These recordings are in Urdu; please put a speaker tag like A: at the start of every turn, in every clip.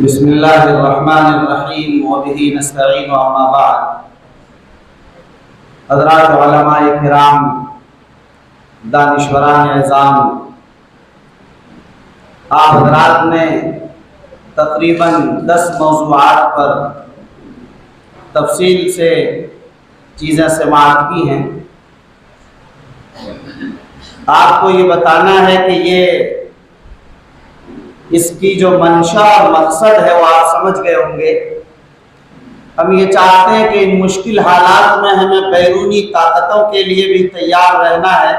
A: بسم اللہ الرحمن الرحیم وبہ نستعین اما بعد۔ حضرات علماء کرام، دانشوران اعظام، آپ حضرات نے تقریباً 10 موضوعات پر تفصیل سے چیزیں سماعت کی ہیں۔ آپ کو یہ بتانا ہے کہ یہ اس کی جو منشا اور مقصد ہے وہ آپ سمجھ گئے ہوں گے۔ ہم یہ چاہتے ہیں کہ ان مشکل حالات میں ہمیں بیرونی طاقتوں کے لیے بھی تیار رہنا ہے،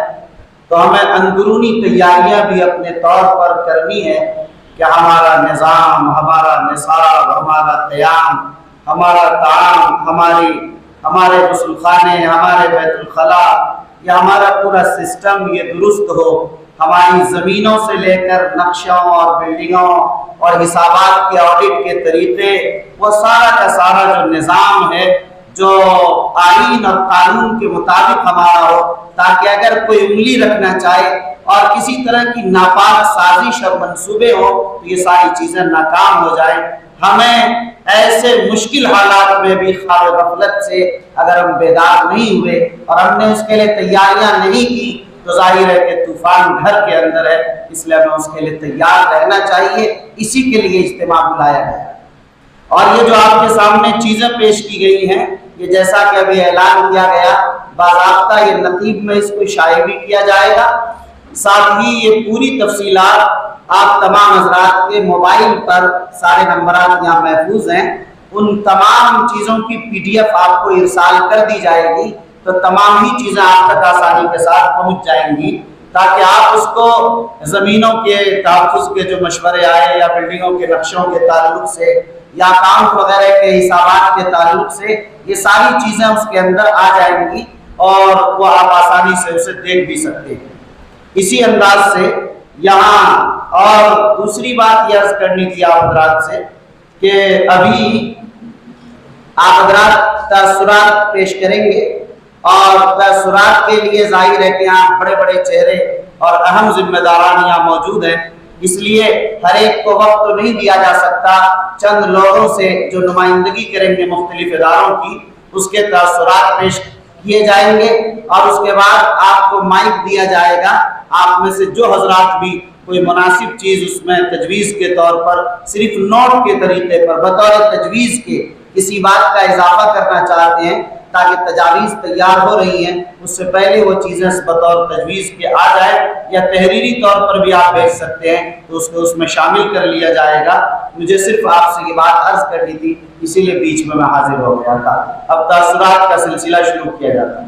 A: تو ہمیں اندرونی تیاریاں بھی اپنے طور پر کرنی ہے کہ ہمارا نظام، ہمارا نصاب، ہمارا قیام، ہمارا طعام، ہمارے غسل خانے، ہمارے بیت الخلاء، یا ہمارا پورا سسٹم یہ درست ہو۔ ہماری زمینوں سے لے کر نقشوں اور بلڈنگوں اور حسابات کے آڈٹ کے طریقے، وہ سارا کا سارا جو نظام ہے جو آئین اور قانون کے مطابق ہمارا ہو، تاکہ اگر کوئی انگلی رکھنا چاہے اور کسی طرح کی ناپاک سازش اور منصوبے ہو تو یہ ساری چیزیں ناکام ہو جائیں۔ ہمیں ایسے مشکل حالات میں بھی خواب غفلت سے اگر ہم بیدار نہیں ہوئے اور ہم نے اس کے لیے تیاریاں نہیں کی تو ظاہر ہے کہ طوفان گھر کے اندر ہے، اس لیے ہمیں اس کے لیے تیار رہنا چاہیے۔ اسی کے لیے اجتماع بلایا گیا۔ اور یہ جو آپ کے سامنے چیزیں پیش کی گئی ہیں، یہ جیسا کہ ابھی اعلان کیا گیا، باضابطہ یہ نقیب میں اس کو شائع بھی کیا جائے گا۔ ساتھ ہی یہ پوری تفصیلات آپ تمام حضرات کے موبائل پر سارے نمبرات یہاں محفوظ ہیں، ان تمام چیزوں کی PDF آپ کو ارسال کر دی جائے گی، تو تمام ہی چیزیں آپ تک آسانی کے ساتھ پہنچ جائیں گی، تاکہ آپ اس کو زمینوں کے تحفظ کے جو مشورے آئے یا بلڈنگوں کے نقشوں کے تعلق سے یا اکاؤنٹ وغیرہ کے حسابات کے تعلق سے، یہ ساری چیزیں اس کے اندر آ جائیں گی اور وہ آپ آسانی سے اسے دیکھ بھی سکتے ہیں۔ اسی انداز سے یہاں اور دوسری بات یہ عرض کرنی تھی آپ حضرات سے کہ ابھی آپ حضرات تاثرات پیش کریں گے، اور تاثرات کے لیے ظاہر ہے کہ یہاں بڑے بڑے چہرے اور اہم ذمہ داران یہاں موجود ہیں، اس لیے ہر ایک کو وقت تو نہیں دیا جا سکتا۔ چند لوگوں سے جو نمائندگی کریں گے مختلف اداروں کی، اس کے تاثرات پیش کیے جائیں گے، اور اس کے بعد آپ کو مائک دیا جائے گا۔ آپ میں سے جو حضرات بھی کوئی مناسب چیز اس میں تجویز کے طور پر، صرف نوٹ کے طریقے پر بطور تجویز کے کسی بات کا اضافہ کرنا چاہتے ہیں تاکہ تجاویز تیار ہو رہی ہیں اس سے پہلے وہ چیزیں بطور تجویز کے آ جائے، یا تحریری طور پر بھی آپ بھیج سکتے ہیں تو اس کو اس میں شامل کر لیا جائے گا۔ مجھے صرف آپ سے یہ بات عرض کرنی تھی، اسی لیے بیچ میں حاضر ہو گیا تھا۔ اب تاثرات کا سلسلہ شروع کیا جاتا ہے۔